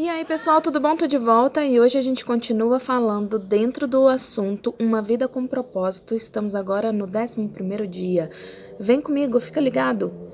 E aí, pessoal, tudo bom? Tô de volta e hoje a gente continua falando dentro do assunto Uma Vida com Propósito. Estamos agora no 11º dia. Vem comigo, fica ligado.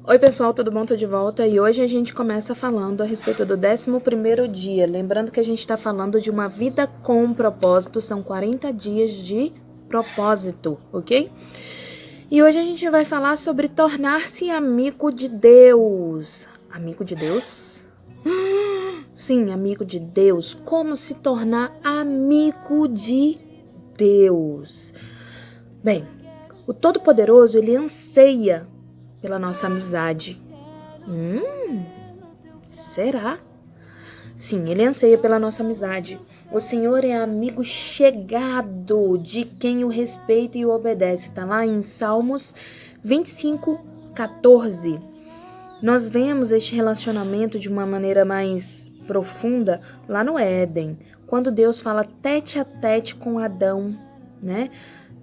Oi, pessoal, tudo bom? Tô de volta e hoje a gente começa falando a respeito do 11º dia. Lembrando que a gente tá falando de uma vida com propósito, são 40 dias de propósito, ok? E hoje a gente vai falar sobre tornar-se amigo de Deus. Amigo de Deus? Sim, amigo de Deus. Como se tornar amigo de Deus? Bem, o Todo-Poderoso, ele anseia pela nossa amizade. Será? Sim, ele anseia pela nossa amizade. O Senhor é amigo chegado de quem o respeita e o obedece. Está lá em Salmos 25:14. Nós vemos este relacionamento de uma maneira mais profunda lá no Éden, quando Deus fala tete a tete com Adão, né?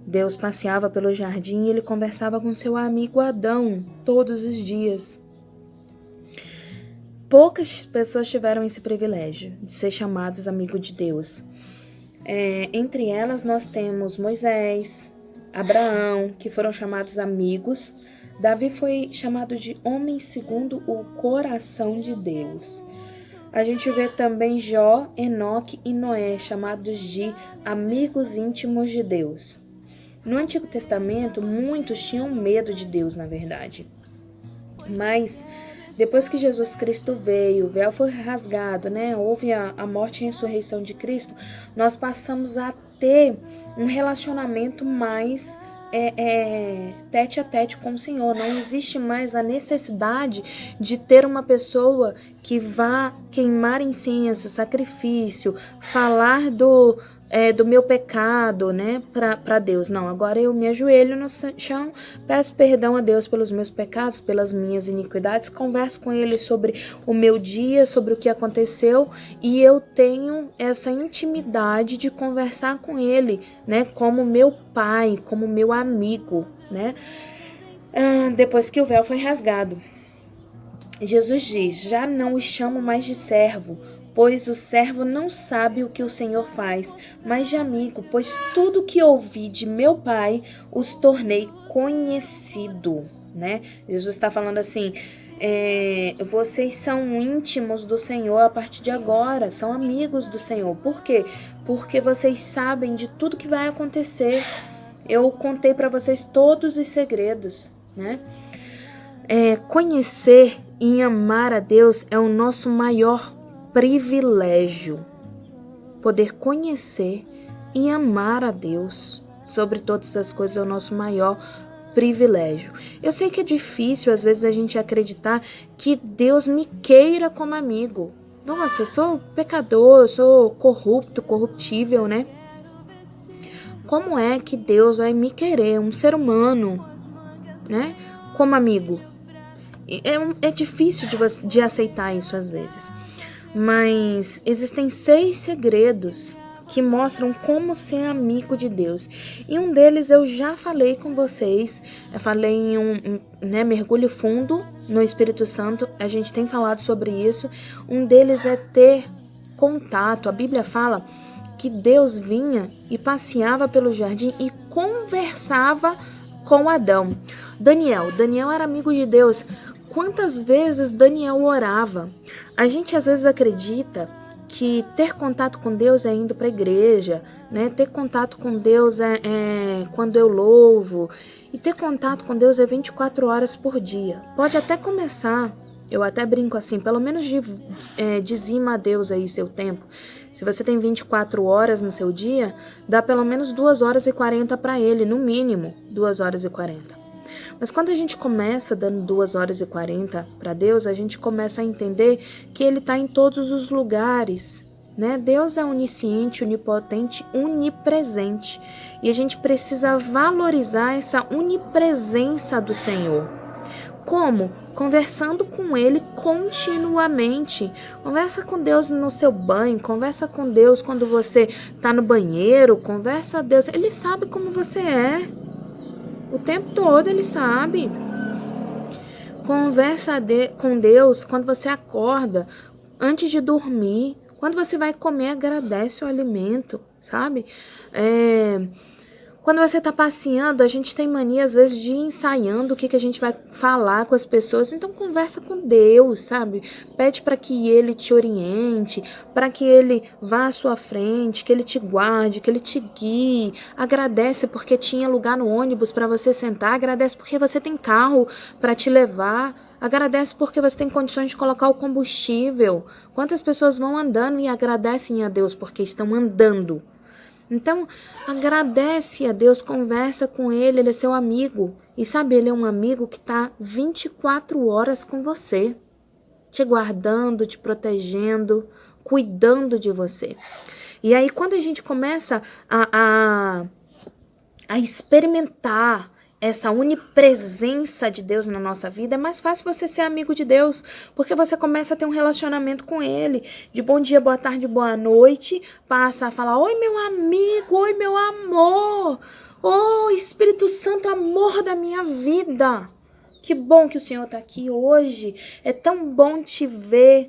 Deus passeava pelo jardim e ele conversava com seu amigo Adão todos os dias. Poucas pessoas tiveram esse privilégio de ser chamados amigos de Deus. Entre elas nós temos Moisés, Abraão, que foram chamados amigos. Davi foi chamado de homem segundo o coração de Deus. A gente vê também Jó, Enoque e Noé, chamados de amigos íntimos de Deus. No Antigo Testamento, muitos tinham medo de Deus, na verdade. Mas depois que Jesus Cristo veio, o véu foi rasgado, né? Houve a morte e a ressurreição de Cristo, nós passamos a ter um relacionamento mais tete a tete com o Senhor. Não existe mais a necessidade de ter uma pessoa que vá queimar incenso, sacrifício, falar do meu pecado, né, para Deus. Não, agora eu me ajoelho no chão, peço perdão a Deus pelos meus pecados, pelas minhas iniquidades, converso com Ele sobre o meu dia, sobre o que aconteceu, e eu tenho essa intimidade de conversar com Ele, né, como meu pai, como meu amigo, né, depois que o véu foi rasgado. Jesus diz: já não os chamo mais de servo, pois o servo não sabe o que o Senhor faz, mas de amigo, pois tudo que ouvi de meu Pai os tornei conhecido, né? Jesus está falando assim, vocês são íntimos do Senhor a partir de agora, são amigos do Senhor. Por quê? Porque vocês sabem de tudo que vai acontecer. Eu contei para vocês todos os segredos, né? Conhecer e amar a Deus é o nosso maior privilégio. Poder conhecer e amar a Deus sobre todas as coisas é o nosso maior privilégio. Eu sei que é difícil às vezes a gente acreditar que Deus me queira como amigo. Nossa, eu sou pecador, eu sou corrupto, corruptível, né? Como é que Deus vai me querer, um ser humano, né, como amigo? É difícil de aceitar isso às vezes, mas existem 6 segredos que mostram como ser amigo de Deus. E um deles eu já falei com vocês, eu falei em mergulho fundo no Espírito Santo, a gente tem falado sobre isso. Um deles é ter contato. A Bíblia fala que Deus vinha e passeava pelo jardim e conversava com Adão. Daniel era amigo de Deus. Quantas vezes Daniel orava? A gente às vezes acredita que ter contato com Deus é indo para a igreja, né? Ter contato com Deus é quando eu louvo. E ter contato com Deus é 24 horas por dia. Pode até começar, eu até brinco assim, pelo menos dizima a Deus aí seu tempo. Se você tem 24 horas no seu dia, dá pelo menos 2 horas e 40 para Ele, no mínimo 2 horas e 40. Mas quando a gente começa dando 2 horas e 40 para Deus, a gente começa a entender que Ele está em todos os lugares, né? Deus é onisciente, onipotente, onipresente. E a gente precisa valorizar essa onipresença do Senhor. Como? Conversando com Ele continuamente. Conversa com Deus no seu banho, conversa com Deus quando você está no banheiro, conversa a Deus. Ele sabe como você é. O tempo todo Ele sabe. Conversa com Deus quando você acorda, antes de dormir. Quando você vai comer, agradece o alimento, sabe? Quando você está passeando, a gente tem mania, às vezes, de ir ensaiando o que a gente vai falar com as pessoas. Então, conversa com Deus, sabe? Pede para que Ele te oriente, para que Ele vá à sua frente, que Ele te guarde, que Ele te guie. Agradece porque tinha lugar no ônibus para você sentar. Agradece porque você tem carro para te levar. Agradece porque você tem condições de colocar o combustível. Quantas pessoas vão andando e agradecem a Deus porque estão andando? Então, agradece a Deus, conversa com Ele é seu amigo. E sabe, Ele é um amigo que está 24 horas com você, te guardando, te protegendo, cuidando de você. E aí, quando a gente começa a experimentar essa onipresença de Deus na nossa vida, é mais fácil você ser amigo de Deus, porque você começa a ter um relacionamento com Ele, de bom dia, boa tarde, boa noite, passa a falar, oi meu amigo, oi meu amor, oh Espírito Santo, amor da minha vida, que bom que o Senhor está aqui hoje, é tão bom te ver,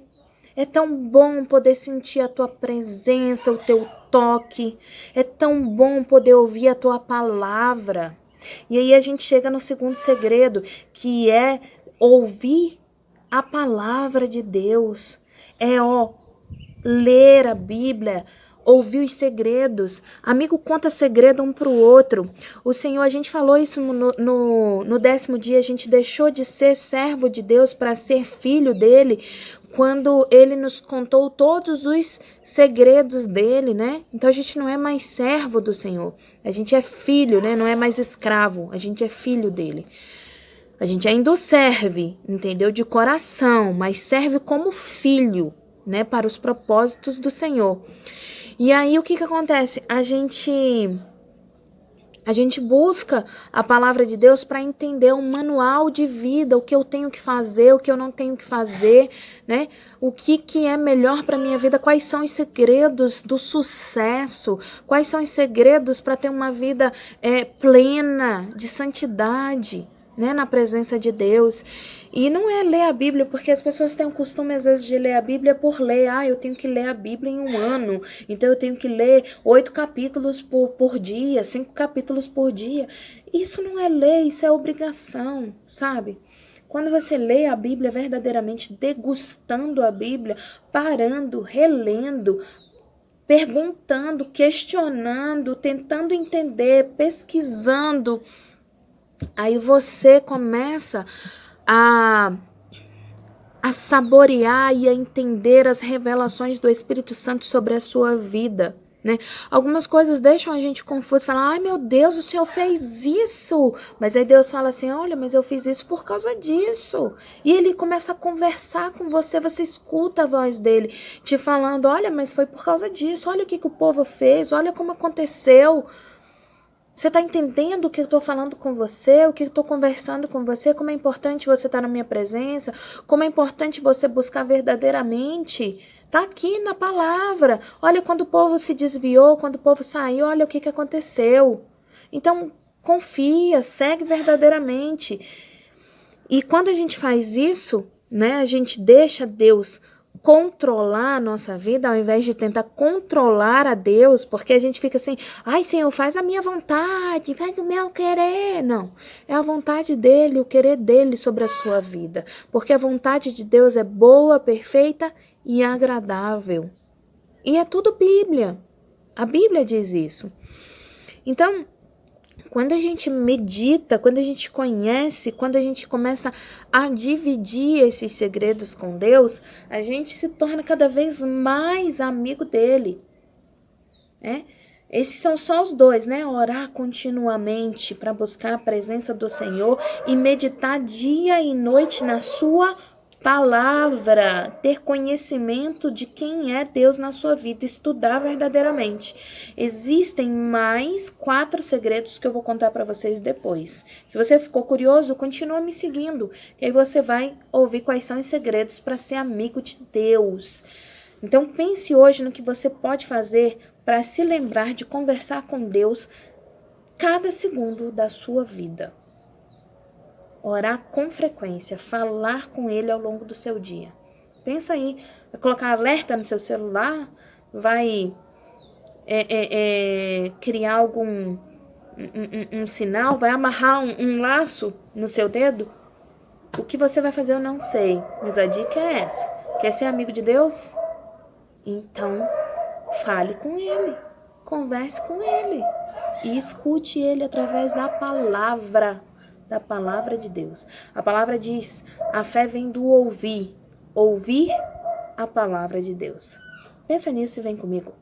é tão bom poder sentir a tua presença, o teu toque, é tão bom poder ouvir a tua palavra. E aí a gente chega no segundo segredo, que é ouvir a palavra de Deus. Ler a Bíblia, ouvir os segredos. Amigo conta segredo um para o outro. O Senhor, a gente falou isso no 10º dia, a gente deixou de ser servo de Deus para ser filho dele, quando ele nos contou todos os segredos dele, né? Então a gente não é mais servo do Senhor, a gente é filho, né? Não é mais escravo, a gente é filho dele. A gente ainda o serve, entendeu? De coração, mas serve como filho, né? Para os propósitos do Senhor. E aí o que acontece? A gente busca a palavra de Deus para entender um manual de vida, o que eu tenho que fazer, o que eu não tenho que fazer, né? O que é melhor para minha vida, quais são os segredos do sucesso, quais são os segredos para ter uma vida plena, de santidade, né, na presença de Deus. E não é ler a Bíblia, porque as pessoas têm o costume às vezes de ler a Bíblia por ler. Eu tenho que ler a Bíblia em um ano, então eu tenho que ler 8 capítulos por dia, 5 capítulos por dia. Isso não é ler, isso é obrigação, sabe? Quando você lê a Bíblia verdadeiramente, degustando a Bíblia, parando, relendo, perguntando, questionando, tentando entender, pesquisando, aí você começa a saborear e a entender as revelações do Espírito Santo sobre a sua vida, né? Algumas coisas deixam a gente confuso, falar, ai meu Deus, o Senhor fez isso, mas aí Deus fala assim, olha, mas eu fiz isso por causa disso, e Ele começa a conversar com você, você escuta a voz dele, te falando, olha, mas foi por causa disso, olha o que o povo fez, olha como aconteceu. Você está entendendo o que eu estou falando com você, o que eu estou conversando com você, como é importante você estar na minha presença, como é importante você buscar verdadeiramente. Está aqui na palavra. Olha quando o povo se desviou, quando o povo saiu, olha o que aconteceu. Então, confia, segue verdadeiramente. E quando a gente faz isso, né, a gente deixa Deus controlar a nossa vida, ao invés de tentar controlar a Deus, porque a gente fica assim, ai Senhor, faz a minha vontade, faz o meu querer. Não, é a vontade dele, o querer dele sobre a sua vida, porque a vontade de Deus é boa, perfeita e agradável. E é tudo Bíblia, a Bíblia diz isso. Então, quando a gente medita, quando a gente conhece, quando a gente começa a dividir esses segredos com Deus, a gente se torna cada vez mais amigo dele. Esses são só os dois, né? Orar continuamente para buscar a presença do Senhor e meditar dia e noite na sua palavra, ter conhecimento de quem é Deus na sua vida, estudar verdadeiramente. Existem mais 4 segredos que eu vou contar para vocês depois. Se você ficou curioso, continua me seguindo, que aí você vai ouvir quais são os segredos para ser amigo de Deus. Então pense hoje no que você pode fazer para se lembrar de conversar com Deus cada segundo da sua vida. Orar com frequência, falar com Ele ao longo do seu dia. Pensa aí, vai colocar alerta no seu celular, vai criar algum um sinal, vai amarrar um laço no seu dedo? O que você vai fazer eu não sei, mas a dica é essa. Quer ser amigo de Deus? Então, fale com Ele, converse com Ele e escute Ele através da palavra de Deus. A palavra diz, a fé vem do ouvir a palavra de Deus. Pensa nisso e vem comigo.